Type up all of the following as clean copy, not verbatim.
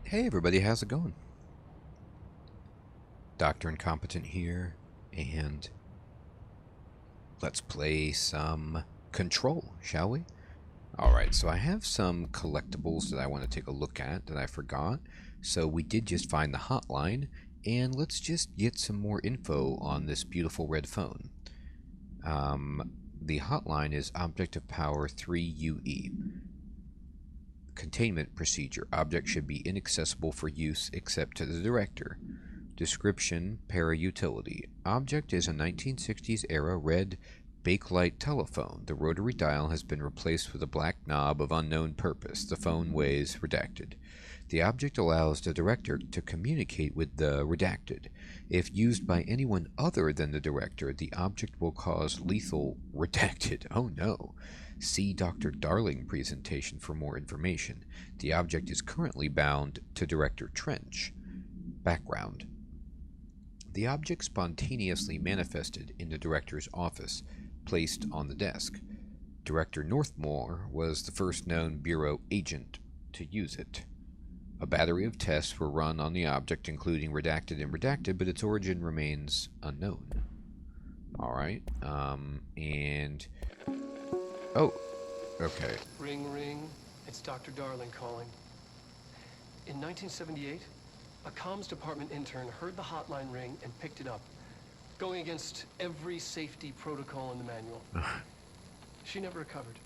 Hey everybody, how's it going? Dr. Incompetent here, and let's play some Control, shall we? Alright, so I have some collectibles that I want to take a look at that I forgot. So we did just find the hotline, and let's just get some more info on this beautiful red phone. The hotline is Object of Power 3UE. Containment procedure. Object should be inaccessible for use except to the director. Description: para-utility. Object is a 1960s era red bakelite telephone. The rotary dial has been replaced with a black knob of unknown purpose. The phone weighs redacted. The object allows the director to communicate with the redacted. If used by anyone other than the director, the object will cause lethal redacted. Oh no. See Dr. Darling presentation for more information. The object is currently bound to Director Trench. Background. The object spontaneously manifested in the director's office, placed on the desk. Director Northmore was the first known Bureau agent to use it. A battery of tests were run on the object, including redacted and redacted, but its origin remains unknown. Alright, and... Oh, okay. Ring, ring. It's Dr. Darling calling. In 1978, a comms department intern heard the hotline ring and picked it up, going against every safety protocol in the manual. She never recovered.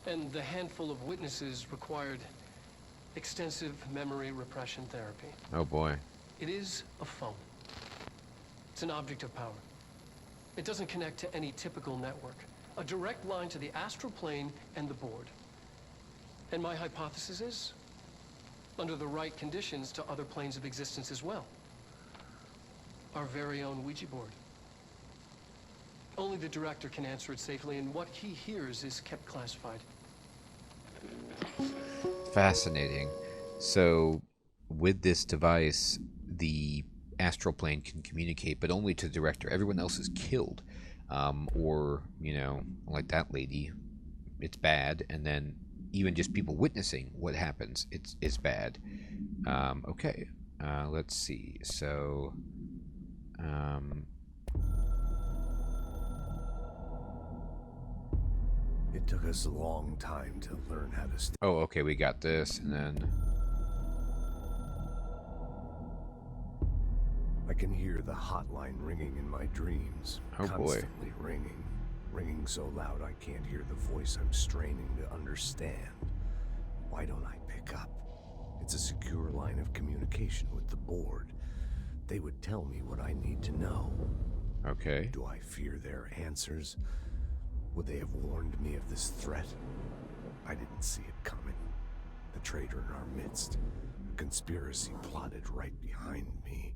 And the handful of witnesses required extensive memory repression therapy. Oh boy. It is a phone. It's an object of power. It doesn't connect to any typical network. A direct line to the astral plane and the board. And my hypothesis is, under the right conditions, to other planes of existence as well. Our very own Ouija board. Only the director can answer it safely, and what he hears is kept classified. Fascinating. So, with this device, the astral plane can communicate, but only to the director. Everyone else is killed. Or, you know, like that lady, it's bad. And then even just people witnessing what happens, it's bad. Okay. Let's see. So, It took us a long time to learn how to oh, okay, we got this, and then... I can hear the hotline ringing in my dreams. Oh, boy. Constantly ringing. Ringing so loud I can't hear the voice I'm straining to understand. Why don't I pick up? It's a secure line of communication with the board. They would tell me what I need to know. Okay. Do I fear their answers? Would they have warned me of this threat? I didn't see it coming. The traitor in our midst. A conspiracy plotted right behind me.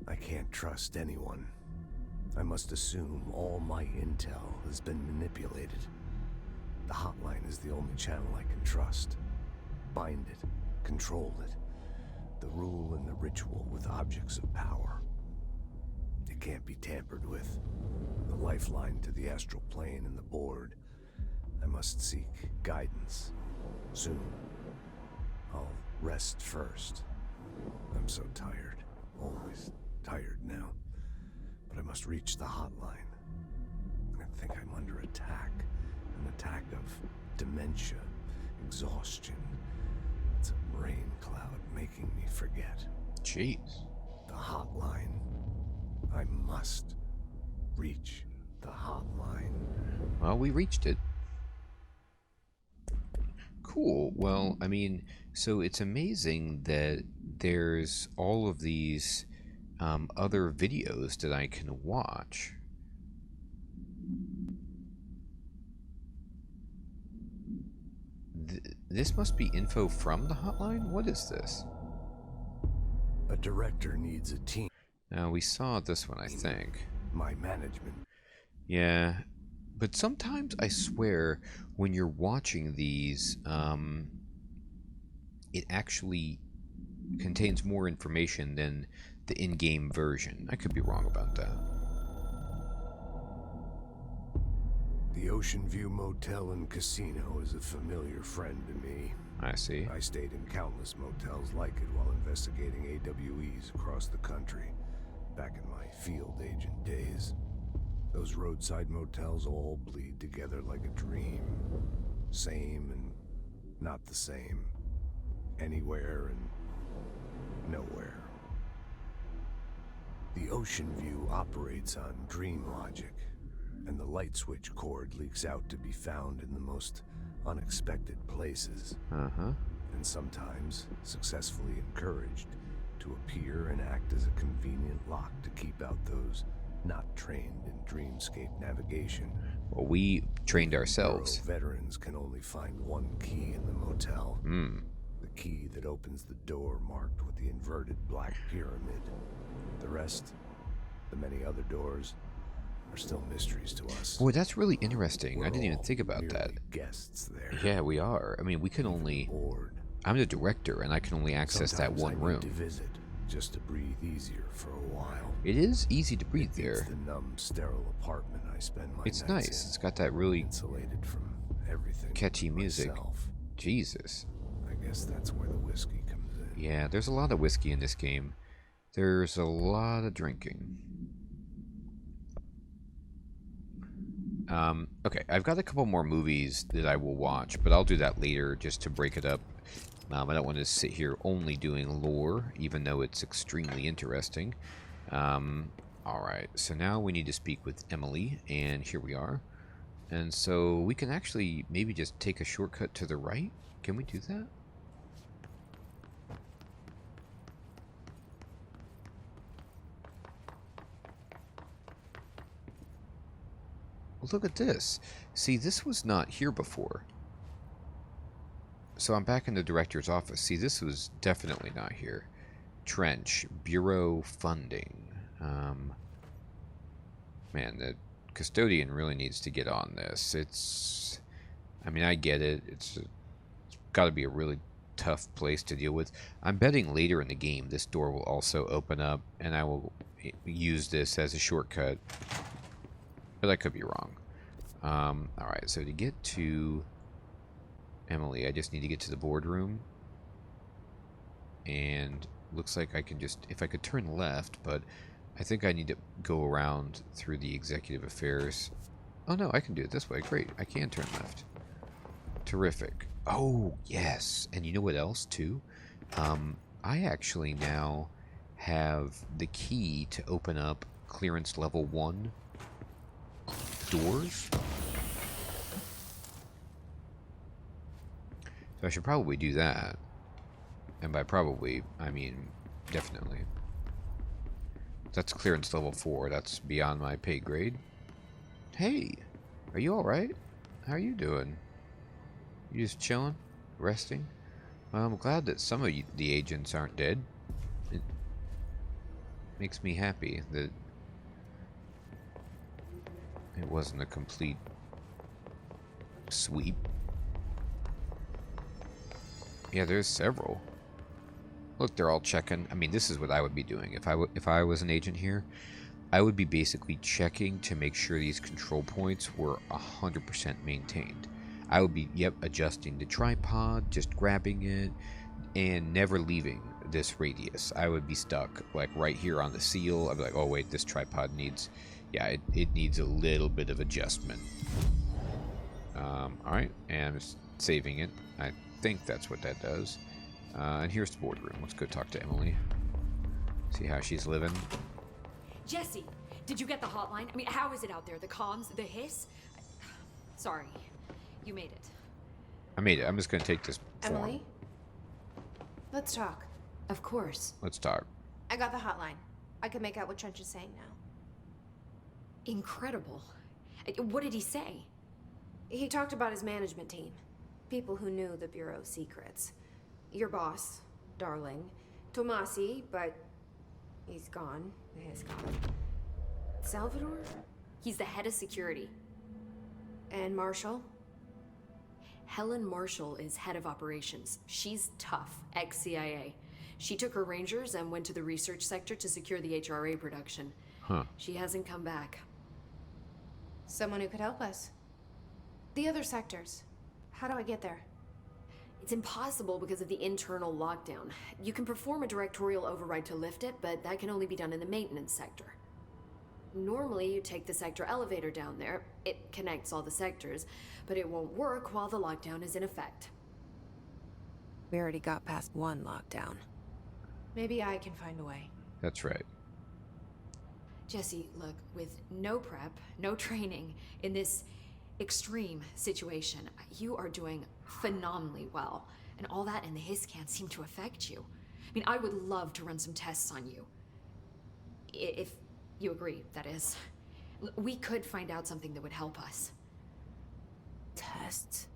I can't trust anyone. I must assume all my intel has been manipulated. The hotline is the only channel I can trust. Bind it, control it. The rule and the ritual with objects of power. It can't be tampered with. The lifeline to the astral plane and the board. I must seek guidance. Soon. I'll rest first. I'm so tired. Always tired now. But I must reach the hotline. I think I'm under attack. An attack of dementia, exhaustion. It's a rain cloud making me forget. Jeez. The hotline. I must reach the hotline. Well, we reached it. Cool. Well, I mean, so it's amazing that there's all of these other videos that I can watch. This must be info from the hotline? What is this? A director needs a team. Now, we saw this one, I think. My management. Yeah, but sometimes I swear when you're watching these, it actually contains more information than the in-game version. I could be wrong about that. The Ocean View Motel and Casino is a familiar friend to me. I see. I stayed in countless motels like it while investigating AWEs across the country, back in my field agent days. Those roadside motels all bleed together like a dream. Same and not the same. Anywhere and nowhere. The Ocean View operates on dream logic, and the light switch cord leaks out to be found in the most unexpected places. And sometimes successfully encouraged to appear and act as a convenient lock to keep out those not trained in dreamscape navigation. Well, we trained ourselves. Bureau veterans can only find one key in the motel. The key that opens the door marked with the inverted black pyramid. The rest, the many other doors, are still mysteries to us. Boy, that's really interesting. We're I didn't even all think about that. merely guests there. Yeah, we are. I mean, we can only... Bored. I'm the director, and I can only access that Sometimes one I need room. to visit just to breathe easier for a while. It is easy to breathe It's there. the numb, sterile apartment I spend my It's nights nice. in, It's got that really insulated from everything. catchy music. myself. Jesus. I guess that's where the whiskey comes in. Yeah, there's a lot of whiskey in this game. There's a lot of drinking. Okay, I've got a couple more movies that I will watch, but I'll do that later just to break it up. I don't want to sit here only doing lore, even though it's extremely interesting. Alright, so now we need to speak with Emily, and here we are. And so we can actually maybe just take a shortcut to the right. Can we do that? Look at this. See, this was not here before. So I'm back in the director's office. See, this was definitely not here. Trench, Bureau Funding. Man, the custodian really needs to get on this. It's... I mean, I get it. It's got to be a really tough place to deal with. I'm betting later in the game this door will also open up, and I will use this as a shortcut. But I could be wrong. Alright, so to get to Emily, I just need to get to the boardroom. And looks like I can just... If I could turn left, but I think I need to go around through the executive affairs. Oh no, I can do it this way. Great, I can turn left. Terrific. Oh, yes. And you know what else, too? I actually now have the key to open up clearance level 1 doors. So I should probably do that. And by probably, I mean definitely. That's clearance level 4. That's beyond my pay grade. Hey, are you alright? How are you doing? You just chilling? Resting? Well, I'm glad that some of the agents aren't dead. It makes me happy that it wasn't a complete sweep. Yeah, there's several. Look, they're all checking. I mean, this is what I would be doing. If I was an agent here, I would be basically checking to make sure these control points were 100% maintained. I would be, adjusting the tripod, just grabbing it, and never leaving this radius. I would be stuck, like, right here on the seal. I'd be like, oh, wait, this tripod needs... Yeah, it needs a little bit of adjustment. Alright, and I'm just saving it. I think that's what that does. And here's the boardroom. Let's go talk to Emily. See how she's living. Jesse, did you get the hotline? I mean, how is it out there? The comms? The hiss? Sorry. You made it. I made it. I'm just going to take this form. Emily? Let's talk. Of course. Let's talk. I got the hotline. I can make out what Trench is saying now. Incredible. What did he say? He talked about his management team. People who knew the Bureau's secrets. Your boss, Darling. Tomasi, but he's gone. He's gone. Salvador? He's the head of security. And Marshall? Helen Marshall is head of operations. She's tough, ex-CIA. She took her Rangers and went to the research sector to secure the HRA production. Huh. She hasn't come back. Someone who could help us. The other sectors. How do I get there? It's impossible because of the internal lockdown. You can perform a directorial override to lift it, but that can only be done in the maintenance sector. Normally, you take the sector elevator down there. It connects all the sectors, but it won't work while the lockdown is in effect. We already got past one lockdown. Maybe I can find a way. That's right. Jesse, look, with no prep, no training, in this extreme situation, you are doing phenomenally well. And all that and the hiss can't seem to affect you. I mean, I would love to run some tests on you. If you agree, that is. We could find out something that would help us. Tests?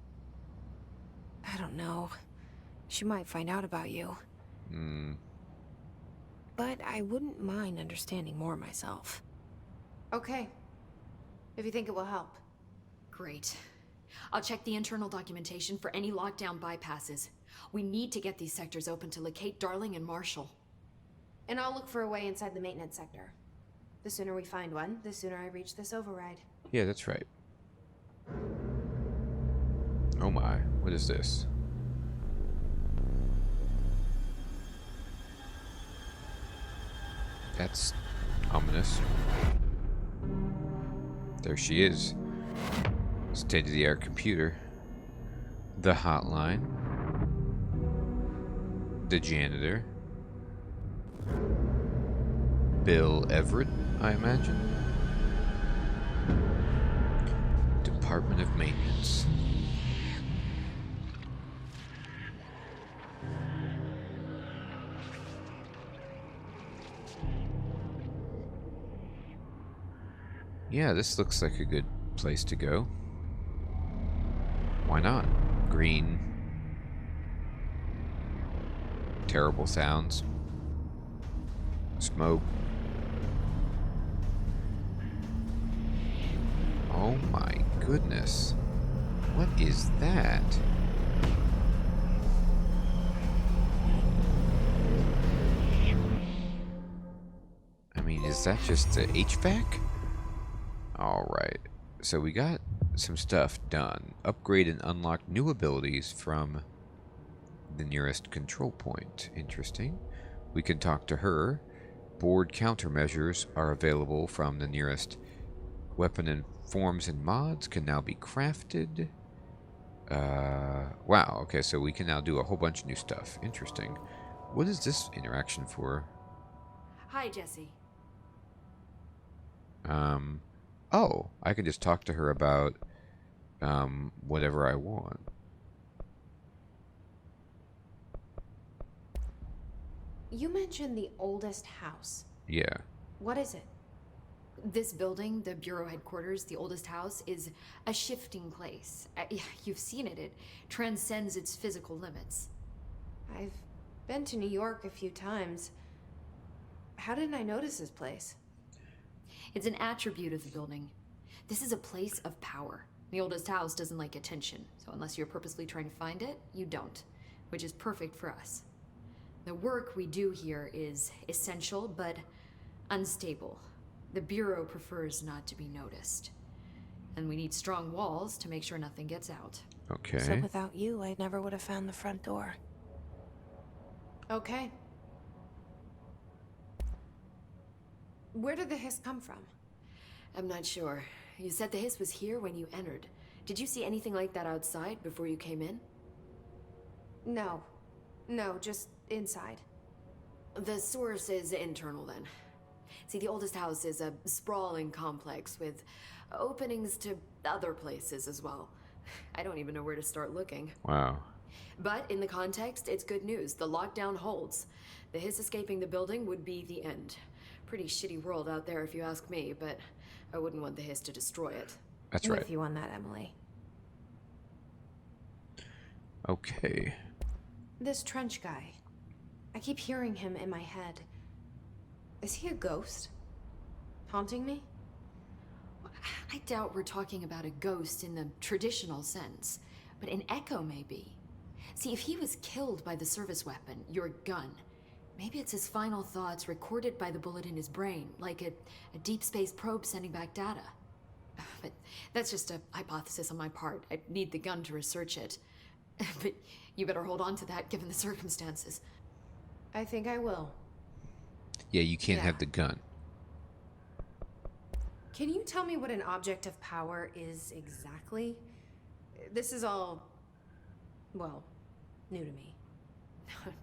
I don't know. She might find out about you. But I wouldn't mind understanding more myself. Okay. If you think it will help. Great. I'll check the internal documentation for any lockdown bypasses. We need to get these sectors open to locate Darling and Marshall. And I'll look for a way inside the maintenance sector. The sooner we find one, the sooner I reach this override. Yeah, that's right. Oh my, what is this? That's ominous. There she is. State-of-the-art computer. The hotline. The janitor. Bill Everett, I imagine. Department of Maintenance. Yeah, this looks like a good place to go. Why not? Green. Terrible sounds. Smoke. Oh my goodness. What is that? I mean, is that just the HVAC? Alright, so we got some stuff done. Upgrade and unlock new abilities from the nearest control point. Interesting. We can talk to her. Board countermeasures are available from the nearest weapon, and forms and mods can now be crafted. Wow, okay, so we can now do a whole bunch of new stuff. Interesting. What is this interaction for? Hi, Jesse. Oh, I can just talk to her about whatever I want. You mentioned the oldest house. Yeah. What is it? This building, the Bureau headquarters, the oldest house, is a shifting place. Yeah, you've seen it. It transcends its physical limits. I've been to New York a few times. How didn't I notice this place? It's an attribute of the building. This is a place of power. The oldest house doesn't like attention, so unless you're purposely trying to find it, you don't, which is perfect for us. The work we do here is essential, but unstable. The Bureau prefers not to be noticed. And we need strong walls to make sure nothing gets out. Okay. So without you, I never would have found the front door. Okay. Where did the hiss come from? I'm not sure. You said the hiss was here when you entered. Did you see anything like that outside before you came in? No. No, just inside. The source is internal then. See, the oldest house is a sprawling complex with openings to other places as well. I don't even know where to start looking. Wow. But in the context, it's good news. The lockdown holds. The hiss escaping the building would be the end. Pretty shitty world out there if you ask me, but I wouldn't want the hiss to destroy it. That's I'm right. with you on that, Emily. Okay. This trench guy. I keep hearing him in my head. Is he a ghost? Haunting me? I doubt we're talking about a ghost in the traditional sense, but an echo maybe. See, if he was killed by the service weapon, your gun, maybe it's his final thoughts recorded by the bullet in his brain, like a deep space probe sending back data. But that's just a hypothesis on my part. I need the gun to research it. But you better hold on to that given the circumstances. I think I will. Yeah, you can't Yeah. have the gun. Can you tell me what an object of power is exactly? This is all, well, new to me.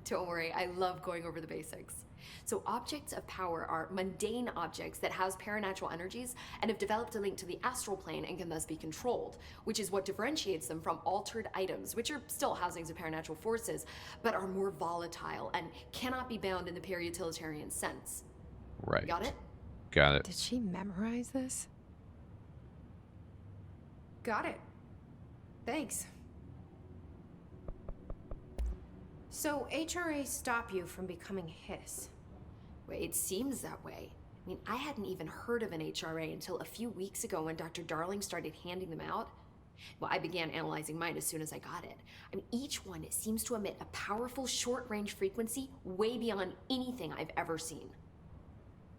Don't worry, I love going over the basics. So objects of power are mundane objects that house paranatural energies and have developed a link to the astral plane and can thus be controlled, which is what differentiates them from altered items, which are still housings of paranatural forces, but are more volatile and cannot be bound in the peri-utilitarian sense. Right. Got it? Got it. Did she memorize this? Got it. Thanks. So HRA stop you from becoming Hiss? Well, it seems that way. I mean, I hadn't even heard of an HRA until a few weeks ago when Dr. Darling started handing them out. Well, I began analyzing mine as soon as I got it. I mean, each one seems to emit a powerful short-range frequency way beyond anything I've ever seen.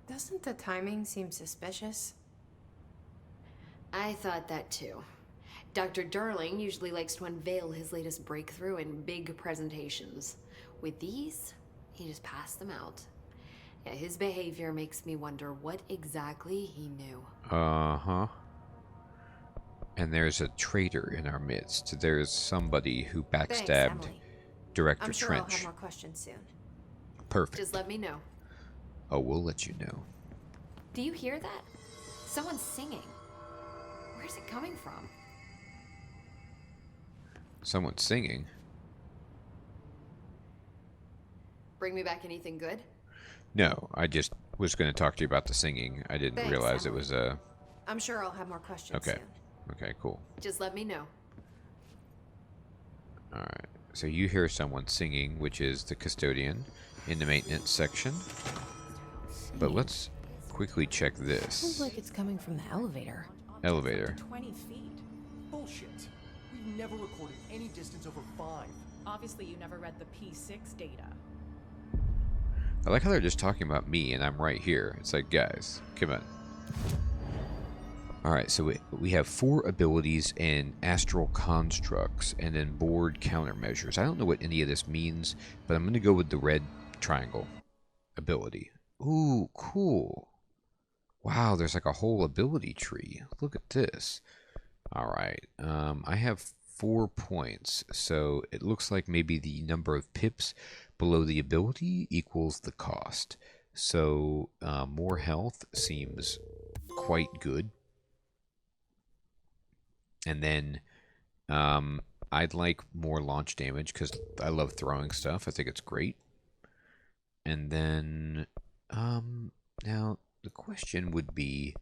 Doesn't the timing seem suspicious? I thought that too. Dr. Darling usually likes to unveil his latest breakthrough in big presentations. With these, he just passed them out. Yeah, his behavior makes me wonder what exactly he knew. Uh-huh. And there's a traitor in our midst. There's somebody who Thanks, backstabbed Emily. Director I'm sure I'll Trench. have more questions soon. Perfect. Just let me know. Oh, we'll let you know. Do you hear that? Someone's singing. Where's it coming from? Someone's singing. Bring me back anything good? No, I just was going to talk to you about the singing. I didn't Thanks, realize it Emily. was a... I'm sure I'll have more questions Okay. soon. Okay, cool. Just let me know. Alright. So you hear someone singing, which is the custodian in the maintenance section. But let's quickly check Sounds this. like it's coming from the elevator. Elevator. 20 feet. Bullshit. We've never recorded any distance over 5. Obviously, you never read the P6 data. I like how they're just talking about me and I'm right here. It's like, guys, come on. Alright, so we have 4 abilities and astral constructs and then board countermeasures. I don't know what any of this means, but I'm going to go with the red triangle ability. Ooh, cool. Wow, there's like a whole ability tree. Look at this. Alright, I have 4 points, so it looks like maybe the number of pips below the ability equals the cost. So more health seems quite good. And then I'd like more launch damage because I love throwing stuff. I think it's great. And then now the question would be,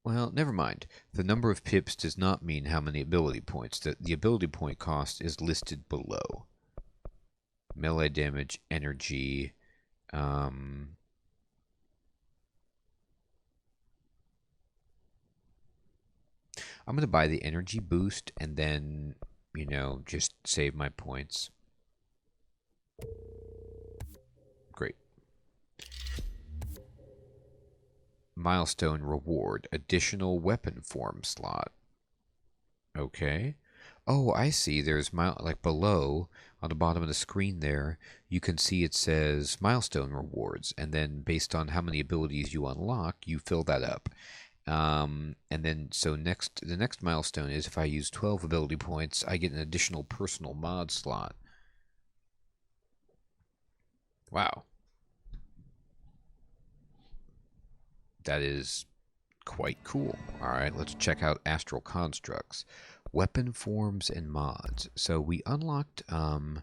well, never mind. The number of pips does not mean how many ability points. The ability point cost is listed below. Melee damage, energy, I'm going to buy the energy boost and then, you know, just save my points. Great. Milestone reward. Additional weapon form slot. Okay. Oh, I see. There's, like, below, on the bottom of the screen there, you can see it says milestone rewards. And then based on how many abilities you unlock, you fill that up. And then, so the next milestone is if I use 12 ability points, I get an additional personal mod slot. Wow. That is quite cool. Alright, let's check out Astral Constructs. Weapon forms and mods. So we unlocked some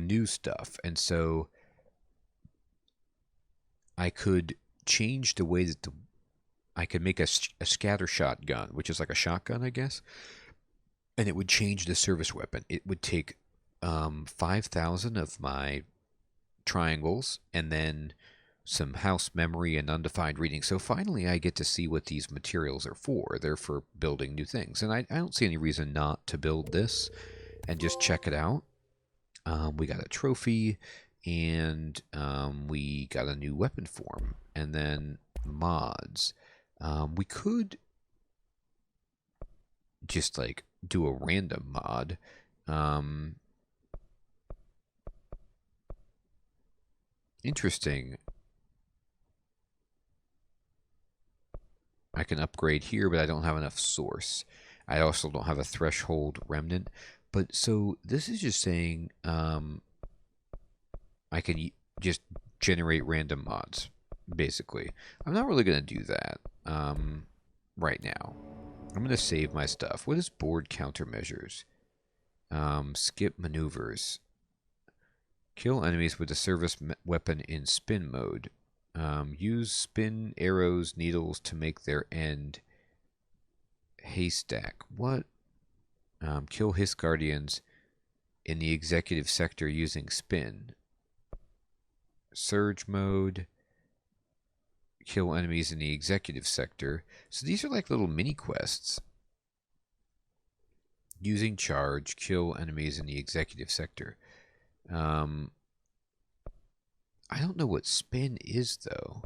new stuff, and so I could change the way that I could make a scatter shotgun, which is like a shotgun, I guess, and it would change the service weapon. It would take 5,000 of my triangles and then some house memory and undefined reading. So finally I get to see what these materials are for. They're for building new things. And I don't see any reason not to build this and just check it out. We got a trophy, And we got a new weapon form. And then mods. We could just like do a random mod. Interesting. I can upgrade here, but I don't have enough source. I also don't have a threshold remnant. But so this is just saying I can just generate random mods, basically. I'm not really going to do that right now. I'm going to save my stuff. What is board countermeasures? Skip maneuvers. Kill enemies with a service weapon in spin mode. Use spin arrows, needles to make their end haystack. What? Kill Hiss Guardians in the executive sector using spin. Surge mode. Kill enemies in the executive sector. So these are like little mini quests. Using charge, kill enemies in the executive sector. I don't know what spin is, though.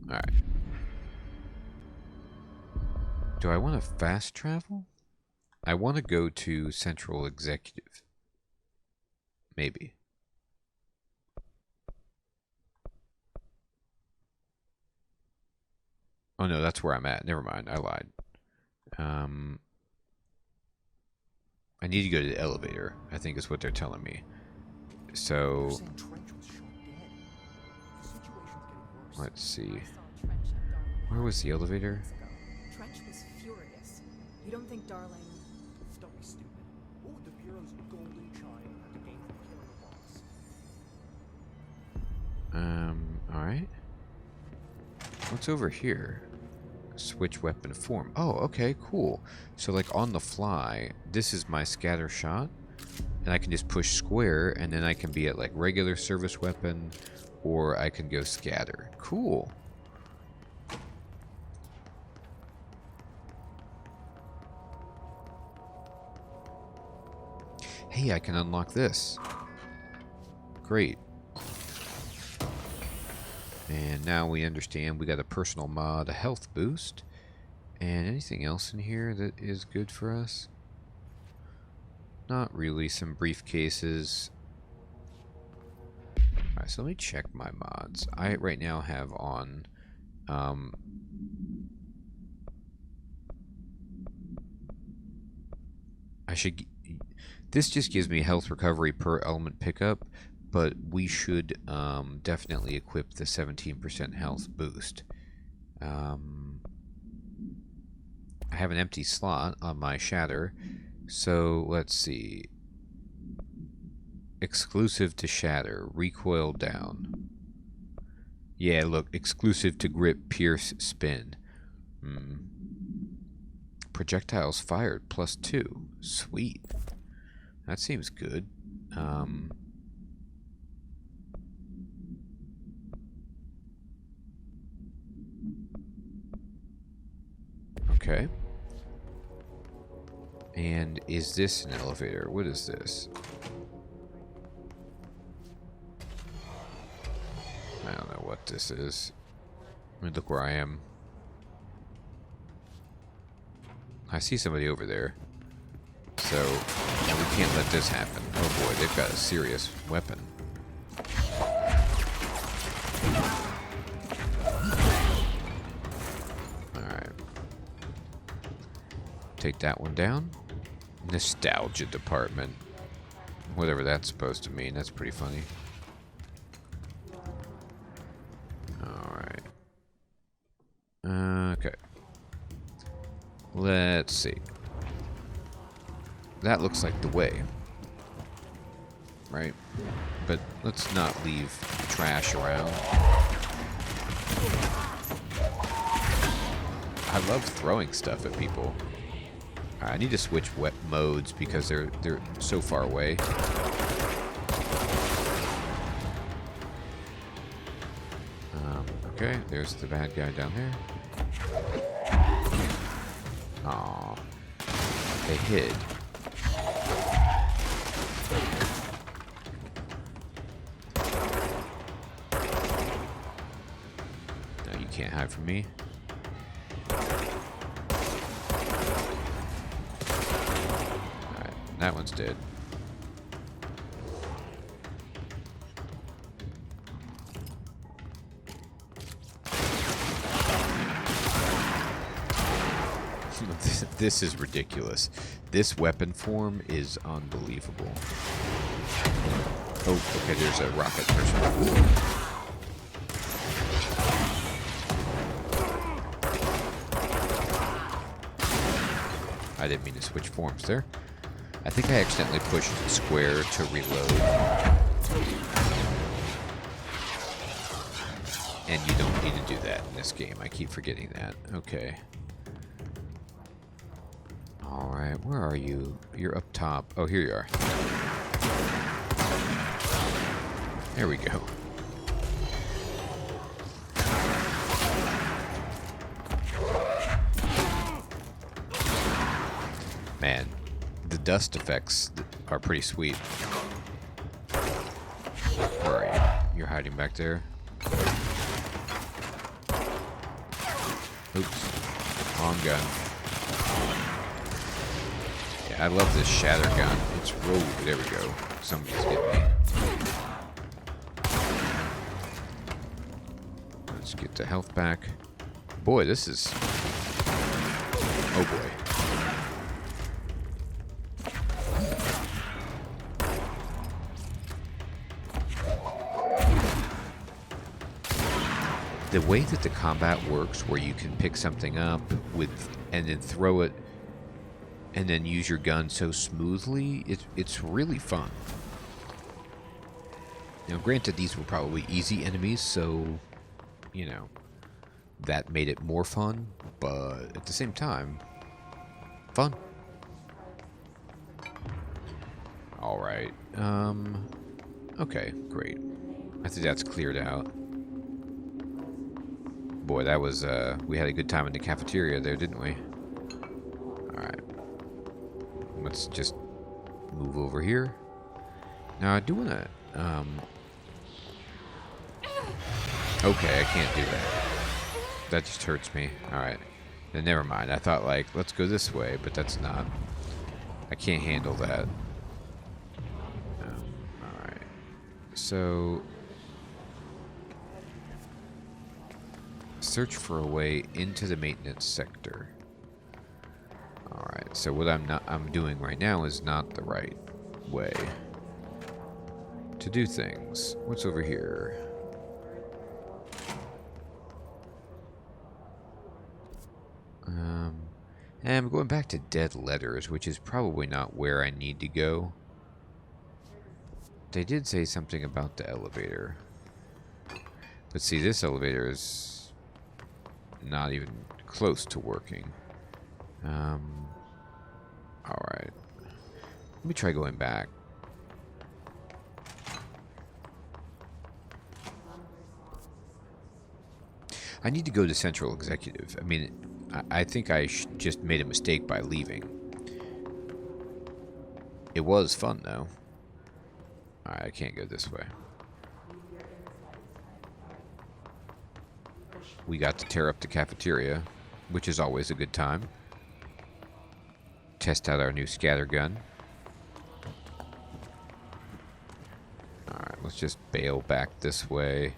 Alright. Do I want to fast travel? I want to go to Central Executive. Maybe. Oh no, that's where I'm at. Never mind, I lied. I need to go to the elevator, I think is what they're telling me. So, let's see. Where was the elevator? Trench was furious. You don't think Darling... Don't be stupid. What would the Bureau's golden child have to gain from killing a boss? Alright. What's over here? Switch weapon form. Oh, okay, cool. So like on the fly, this is my scatter shot, and I can just push square, and then I can be at like regular service weapon, or I can go scatter. Cool. Hey, I can unlock this. Great. And now we understand we got a personal mod, a health boost. And anything else in here that is good for us? Not really. Some briefcases. Alright, so let me check my mods. I right now have on this just gives me health recovery per element pickup, but we should definitely equip the 17% health boost. I have an empty slot on my shatter, so let's see. Exclusive to shatter, recoil down. Yeah, look, exclusive to grip, pierce, spin. Projectiles fired +2. Sweet. That seems good. Okay. And is this an elevator? What is this? I don't know what this is. I mean, look where I am. I see somebody over there. So, and we can't let this happen. Oh boy, they've got a serious weapon. Alright. Take that one down. Nostalgia department. Whatever that's supposed to mean. That's pretty funny. Alright. Okay. Let's see. That looks like the way. Right? But let's not leave trash around. I love throwing stuff at people. I need to switch wet modes because they're so far away. Okay, there's the bad guy down there. Aw. They hid. No, you can't hide from me. Alright, that one's dead. This is ridiculous. This weapon form is unbelievable. Oh, okay, there's a rocket person. I didn't mean to switch forms there. I think I accidentally pushed square to reload. And you don't need to do that in this game. I keep forgetting that. Okay. Alright, where are you? You're up top. Oh, here you are. There we go. Man, the dust effects are pretty sweet. Where are you? You're hiding back there. Oops. Wrong gun. I love this shatter gun. It's rogue. There we go. Somebody's getting me. Let's get the health back. Boy, this is... Oh boy. The way that the combat works, where you can pick something up with and then throw it and then use your gun so smoothly, it's really fun. Now, granted, these were probably easy enemies, so, you know, that made it more fun, but at the same time, fun. Alright, okay, great. I think that's cleared out. Boy, that was, we had a good time in the cafeteria there, didn't we? Alright. Let's just move over here. Now, I do want to, okay, I can't do that. That just hurts me. Alright. Then never mind. I thought, like, let's go this way, but that's not. I can't handle that. Alright. So... search for a way into the maintenance sector. Alright, so what I'm doing right now is not the right way to do things. What's over here? And I'm going back to dead letters, which is probably not where I need to go. They did say something about the elevator. But see, this elevator is not even close to working. Alright. Let me try going back. I need to go to Central Executive. I mean, I think I just made a mistake by leaving. It was fun, though. Alright, I can't go this way. We got to tear up the cafeteria, which is always a good time. Test out our new scatter gun. Alright, let's just bail back this way.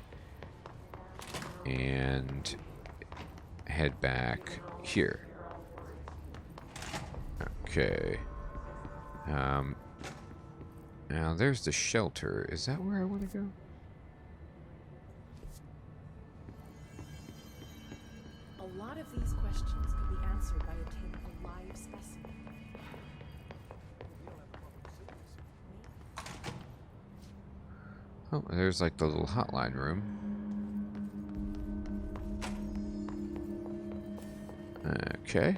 And head back here. Okay. Now there's the shelter. Is that where I want to go? A lot of these questions could be answered by obtaining a live specimen. Oh, there's like the little hotline room. Okay.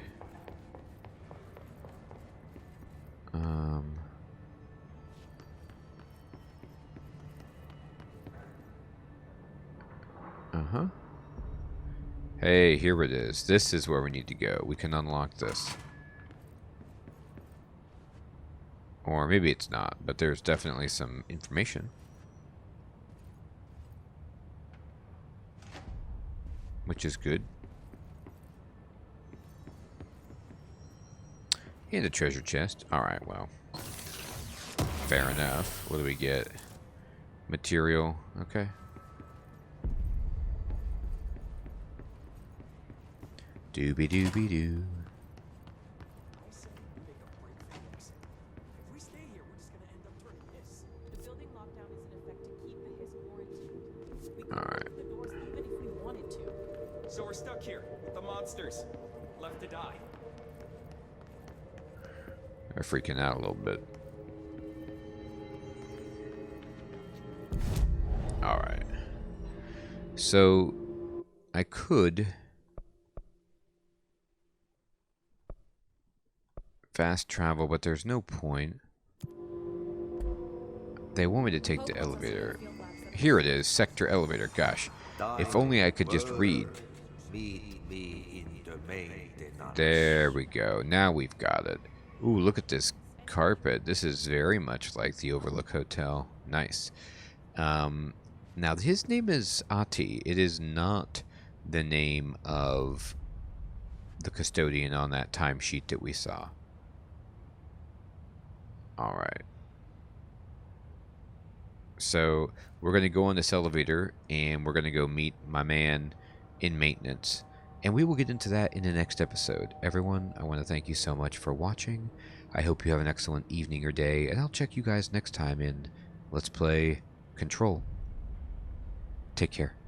Hey, here it is. This is where we need to go. We can unlock this. Or maybe it's not, but there's definitely some information. Which is good. And a treasure chest. Alright, well. Fair enough. What do we get? Material. Okay. Doobie-doobie-doo. I said we make a break for the exit. If we stay here, we're just gonna end up turning Hiss. The building lockdown is in effect to keep the Hiss quarantined. We couldn't Alright. open the doors even if we wanted to. So we're stuck here with the monsters, left to die. They're freaking out a little bit. Alright. So, I could fast travel, but there's no point. They want me to take the elevator. Here it is, sector elevator. Gosh, if only I could just read. There we go. Now we've got it. Ooh, look at this carpet. This is very much like the Overlook Hotel. Nice. Now, his name is Ati. It is not the name of the custodian on that timesheet that we saw. Alright. So, we're going to go on this elevator, and we're going to go meet my man in maintenance. And we will get into that in the next episode. Everyone, I want to thank you so much for watching. I hope you have an excellent evening or day, and I'll check you guys next time in Let's Play Control. Take care.